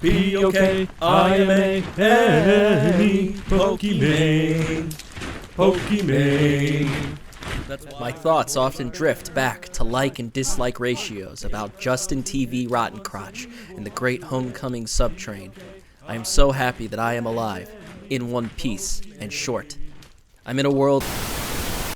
P-O-K-I-M-A-N-E, Pokimane, Pokimane. My thoughts often drift back to like and dislike ratios about Justin TV Rottencrotch and the great homecoming subtrain. I am so happy that I am alive, in one piece and short. I'm in a world...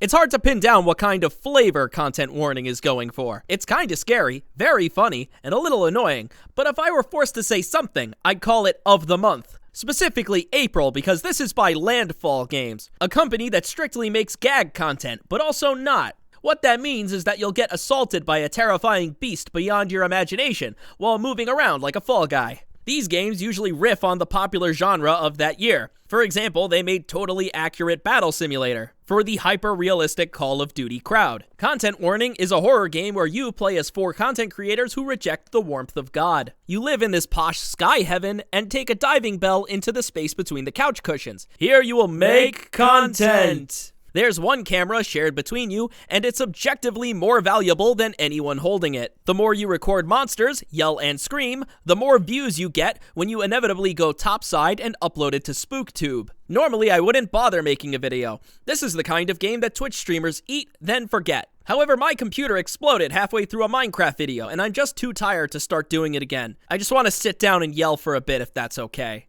It's hard to pin down what kind of flavor content warning is going for. It's kinda scary, very funny, and a little annoying, but if I were forced to say something, I'd call it of the month. Specifically April, because this is by Landfall Games, a company that strictly makes gag content, but also not. What that means is that you'll get assaulted by a terrifying beast beyond your imagination while moving around like a fall guy. These games usually riff on the popular genre of that year. For example, they made Totally Accurate Battle Simulator for the hyper-realistic Call of Duty crowd. Content Warning is a horror game where you play as 4 content creators who reject the warmth of God. You live in this posh sky heaven and take a diving bell into the space between the couch cushions. Here you will make content! There's one camera shared between you, and it's objectively more valuable than anyone holding it. The more you record monsters, yell and scream, the more views you get when you inevitably go topside and upload it to SpookTube. Normally, I wouldn't bother making a video. This is the kind of game that Twitch streamers eat, then forget. However, my computer exploded halfway through a Minecraft video, and I'm just too tired to start doing it again. I just want to sit down and yell for a bit if that's okay.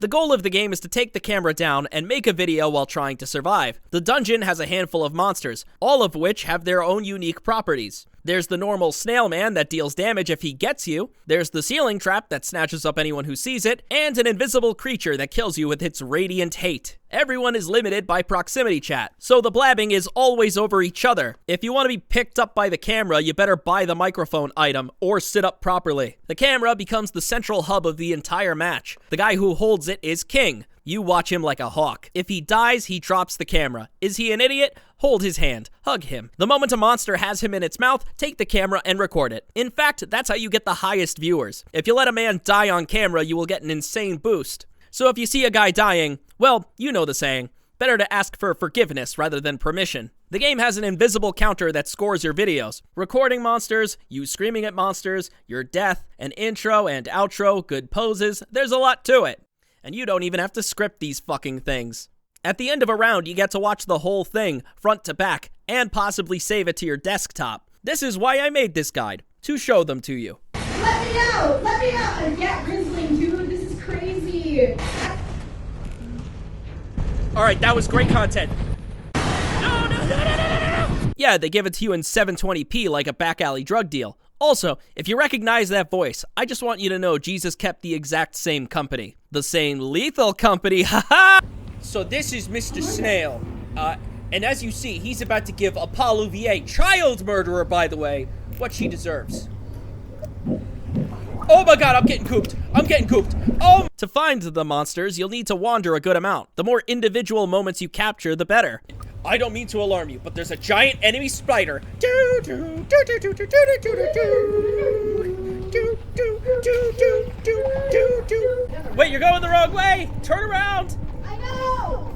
The goal of the game is to take the camera down and make a video while trying to survive. The dungeon has a handful of monsters, all of which have their own unique properties. There's the normal snail man that deals damage if he gets you, there's the ceiling trap that snatches up anyone who sees it, and an invisible creature that kills you with its radiant hate. Everyone is limited by proximity chat, so the blabbing is always over each other. If you want to be picked up by the camera, you better buy the microphone item or sit up properly. The camera becomes the central hub of the entire match. The guy who holds it is king. You watch him like a hawk. If he dies, he drops the camera. Is he an idiot? Hold his hand. Hug him. The moment a monster has him in its mouth, take the camera and record it. In fact, that's how you get the highest viewers. If you let a man die on camera, you will get an insane boost. So if you see a guy dying, well, you know the saying. Better to ask for forgiveness rather than permission. The game has an invisible counter that scores your videos. Recording monsters, you screaming at monsters, your death, an intro and outro, good poses, there's a lot to it. And you don't even have to script these fucking things. At the end of a round, you get to watch the whole thing, front to back, and possibly save it to your desktop. This is why I made this guide, to show them to you. Let me out! Let me out! And get Rizzling, dude, this is crazy! Alright, that was great content. No! Yeah, they give it to you in 720p like a back alley drug deal. Also, if you recognize that voice, I just want you to know Jesus kept the exact same company. The same lethal company, haha! So this is Mr. Snail. And as you see, he's about to give Apollo VA, child murderer by the way, what she deserves. Oh my god, I'm getting cooped. I'm getting cooped. Oh! To find the monsters, you'll need to wander a good amount. The more individual moments you capture, the better. I don't mean to alarm you, but there's a giant enemy spider. Wait, you're going the wrong way. Turn around. I know!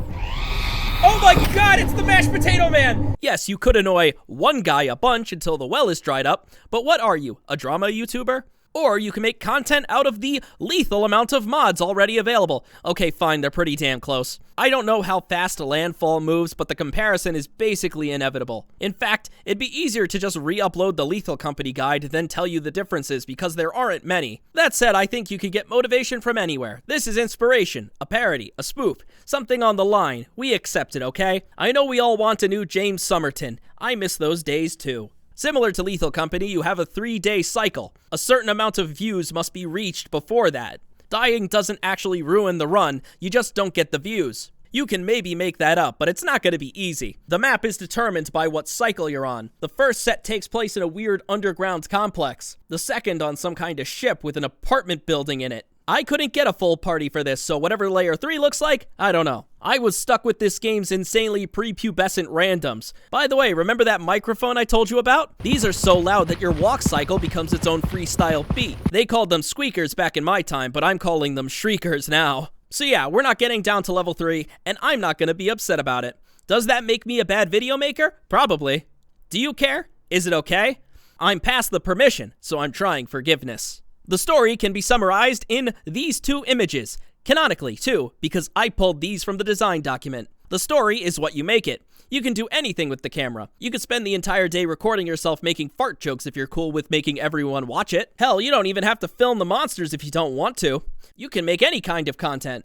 Oh my god, it's the mashed potato man! Yes, you could annoy one guy a bunch until the well is dried up, but what are you, a drama YouTuber? Or you can make content out of the lethal amount of mods already available. Okay, fine, they're pretty damn close. I don't know how fast Landfall moves, but the comparison is basically inevitable. In fact, it'd be easier to just re-upload the Lethal Company guide than tell you the differences because there aren't many. That said, I think you could get motivation from anywhere. This is inspiration, a parody, a spoof, something on the line. We accept it, okay? I know we all want a new James Somerton. I miss those days too. Similar to Lethal Company, you have a 3-day cycle. A certain amount of views must be reached before that. Dying doesn't actually ruin the run, you just don't get the views. You can maybe make that up, but it's not going to be easy. The map is determined by what cycle you're on. The first set takes place in a weird underground complex. The second on some kind of ship with an apartment building in it. I couldn't get a full party for this, so whatever Layer 3 looks like, I don't know. I was stuck with this game's insanely prepubescent randoms. By the way, remember that microphone I told you about? These are so loud that your walk cycle becomes its own freestyle beat. They called them squeakers back in my time, but I'm calling them shriekers now. So yeah, we're not getting down to level 3, and I'm not gonna be upset about it. Does that make me a bad video maker? Probably. Do you care? Is it okay? I'm past the permission, so I'm trying forgiveness. The story can be summarized in these 2 images. Canonically, too, because I pulled these from the design document. The story is what you make it. You can do anything with the camera. You could spend the entire day recording yourself making fart jokes if you're cool with making everyone watch it. Hell, you don't even have to film the monsters if you don't want to. You can make any kind of content.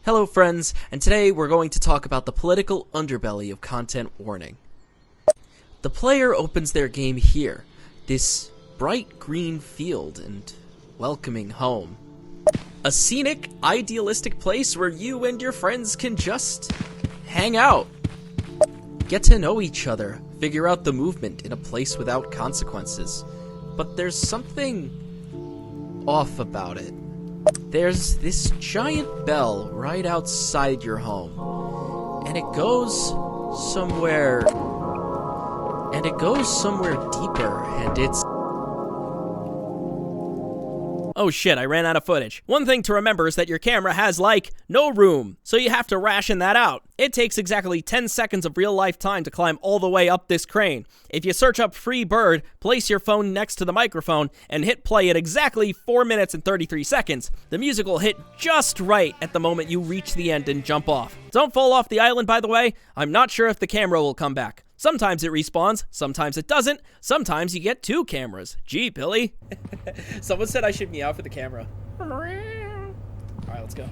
Hello, friends, and today we're going to talk about the political underbelly of content warning. The player opens their game here, this bright green field and welcoming home. A scenic, idealistic place where you and your friends can just hang out. Get to know each other, figure out the movement in a place without consequences. But there's something off about it. There's this giant bell right outside your home, and it goes somewhere deeper, and it's... Oh shit, I ran out of footage. One thing to remember is that your camera has, like, no room, so you have to ration that out. It takes exactly 10 seconds of real-life time to climb all the way up this crane. If you search up free bird, place your phone next to the microphone, and hit play at exactly 4 minutes and 33 seconds, the music will hit just right at the moment you reach the end and jump off. Don't fall off the island, by the way. I'm not sure if the camera will come back. Sometimes it respawns, sometimes it doesn't, sometimes you get 2 cameras. Gee, Billy. Someone said I should meow for the camera. Alright, let's go.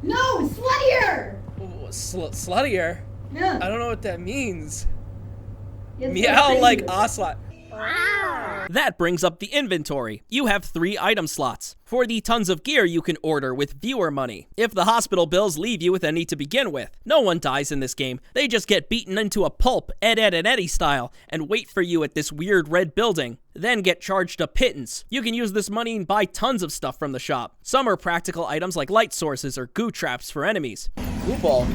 No, sluttier! Sluttier? Yeah. I don't know what that means. It's Meow crazy. like ocelot. That brings up the inventory. You have 3 item slots. For the tons of gear you can order with viewer money. If the hospital bills leave you with any to begin with. No one dies in this game. They just get beaten into a pulp, Ed, Ed, and Eddie style, and wait for you at this weird red building. Then get charged a pittance. You can use this money and buy tons of stuff from the shop. Some are practical items like light sources or goo traps for enemies. Goo ball.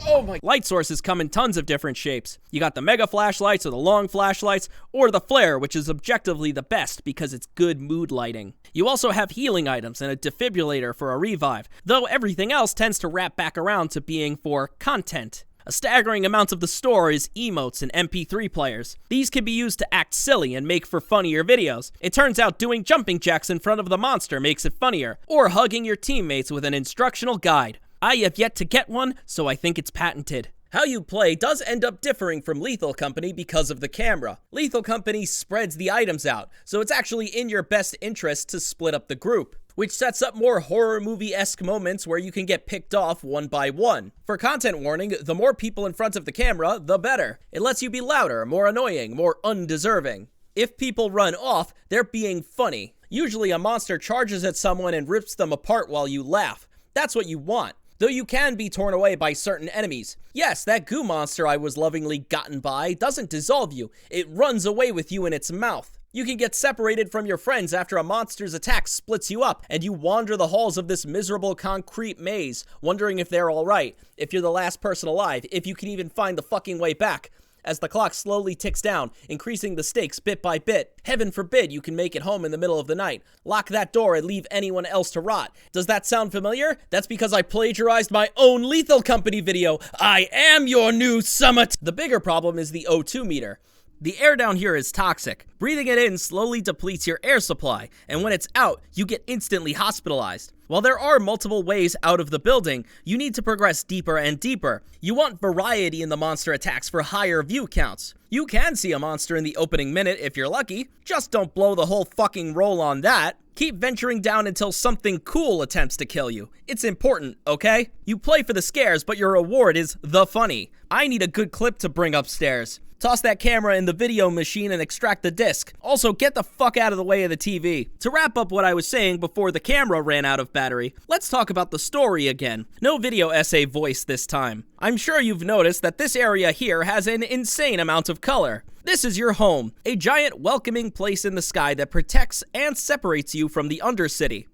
Oh my. Light sources come in tons of different shapes. You got the mega flashlights or the long flashlights, or the flare, which is objectively the best because it's good mood lighting. You also have healing items and a defibrillator for a revive, though everything else tends to wrap back around to being for content. A staggering amount of the store is emotes and MP3 players. These can be used to act silly and make for funnier videos. It turns out doing jumping jacks in front of the monster makes it funnier, or hugging your teammates with an instructional guide. I have yet to get one, so I think it's patented. How you play does end up differing from Lethal Company because of the camera. Lethal Company spreads the items out, so it's actually in your best interest to split up the group, which sets up more horror movie-esque moments where you can get picked off one by one. For content warning, the more people in front of the camera, the better. It lets you be louder, more annoying, more undeserving. If people run off, they're being funny. Usually a monster charges at someone and rips them apart while you laugh. That's what you want. Though you can be torn away by certain enemies. Yes, that goo monster I was lovingly gotten by doesn't dissolve you. It runs away with you in its mouth. You can get separated from your friends after a monster's attack splits you up, and you wander the halls of this miserable concrete maze, wondering if they're alright, if you're the last person alive, if you can even find the fucking way back. As the clock slowly ticks down, increasing the stakes bit by bit. Heaven forbid you can make it home in the middle of the night. Lock that door and leave anyone else to rot. Does that sound familiar? That's because I plagiarized my own Lethal Company video. I am your new summit! The bigger problem is the O2 meter. The air down here is toxic. Breathing it in slowly depletes your air supply, and when it's out, you get instantly hospitalized. While there are multiple ways out of the building, you need to progress deeper and deeper. You want variety in the monster attacks for higher view counts. You can see a monster in the opening minute if you're lucky, just don't blow the whole fucking roll on that. Keep venturing down until something cool attempts to kill you. It's important, okay? You play for the scares, but your reward is the funny. I need a good clip to bring upstairs. Toss that camera in the video machine and extract the disc. Also, get the fuck out of the way of the TV. To wrap up what I was saying before the camera ran out of battery, let's talk about the story again. No video essay voice this time. I'm sure you've noticed that this area here has an insane amount of color. This is your home, a giant welcoming place in the sky that protects and separates you from the Undercity.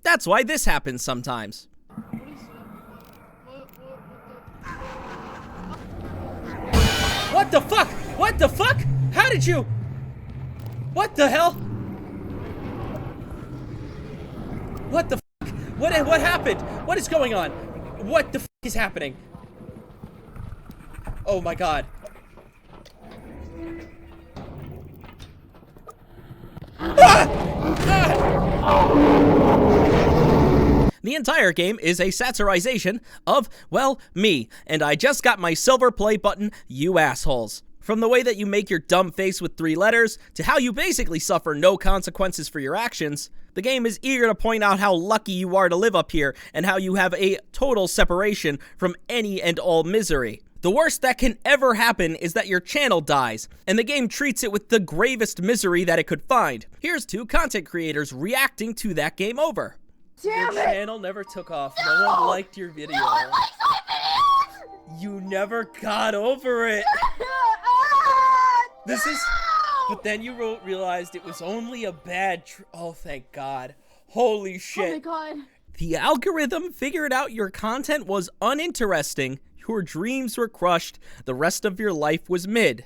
That's why this happens sometimes. What the fuck? What the fuck? How did you? What the hell? What the fuck? What happened? What is going on? What the fuck is happening? Oh my god. The entire game is a satirization of, well, me, and I just got my silver play button, you assholes. From the way that you make your dumb face with 3 letters, to how you basically suffer no consequences for your actions, the game is eager to point out how lucky you are to live up here, and how you have a total separation from any and all misery. The worst that can ever happen is that your channel dies, and the game treats it with the gravest misery that it could find. Here's 2 content creators reacting to that game over. Damn Your it! channel never took off. No one liked your video. No one likes my videos! You never got over it. This is... But then you realized it was only a bad oh, thank God. Holy shit. Oh my God. The algorithm figured out your content was uninteresting, your dreams were crushed, the rest of your life was mid.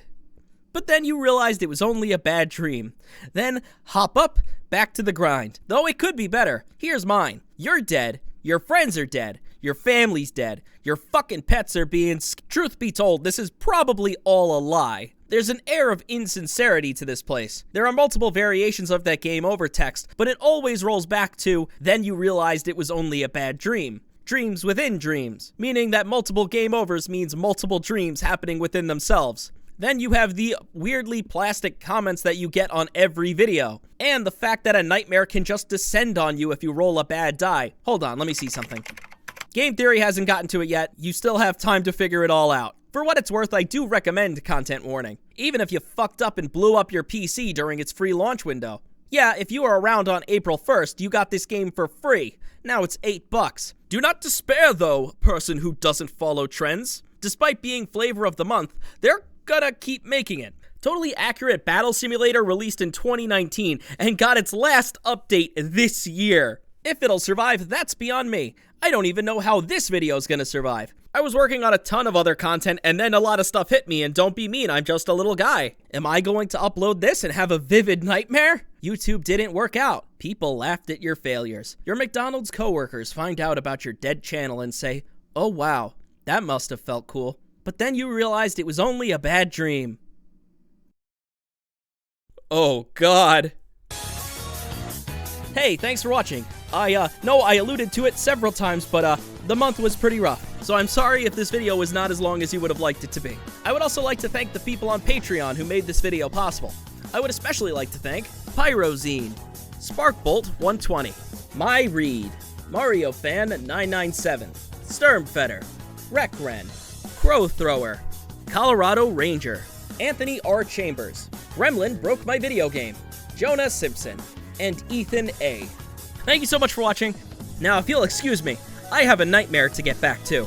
But then you realized it was only a bad dream. Then hop up, back to the grind. Though it could be better. Here's mine. You're dead. Your friends are dead. Your family's dead. Your fucking pets are being... Truth be told, this is probably all a lie. There's an air of insincerity to this place. There are multiple variations of that game over text, but it always rolls back to, then you realized it was only a bad dream. Dreams within dreams, meaning that multiple game overs means multiple dreams happening within themselves. Then you have the weirdly plastic comments that you get on every video, and the fact that a nightmare can just descend on you if you roll a bad die. Hold on, let me see something. Game Theory hasn't gotten to it yet. You still have time to figure it all out. For what it's worth, I do recommend Content Warning, even if you fucked up and blew up your PC during its free launch window. Yeah, if you were around on April 1st, you got this game for free. Now it's $8. Do not despair though, person who doesn't follow trends. Despite being flavor of the month, they're gonna keep making it. Totally Accurate Battle Simulator released in 2019 and got its last update this year. If it'll survive, that's beyond me. I don't even know how this video is gonna survive. I was working on a ton of other content and then a lot of stuff hit me, and don't be mean, I'm just a little guy. Am I going to upload this and have a vivid nightmare? YouTube didn't work out. People laughed at your failures. Your McDonald's coworkers find out about your dead channel and say, oh wow, that must have felt cool. But then you realized it was only a bad dream. Oh God. Hey, thanks for watching. I know I alluded to it several times, but the month was pretty rough. So I'm sorry if this video was not as long as you would have liked it to be. I would also like to thank the people on Patreon who made this video possible. I would especially like to thank Pyrozine, Sparkbolt120, My Reed, Mario Fan 997, Sturmfetter, Rekren, Crow Thrower, Colorado Ranger, Anthony R. Chambers, Gremlin Broke My Video Game, Jonah Simpson, and Ethan A. Thank you so much for watching. Now, if you'll excuse me, I have a nightmare to get back to.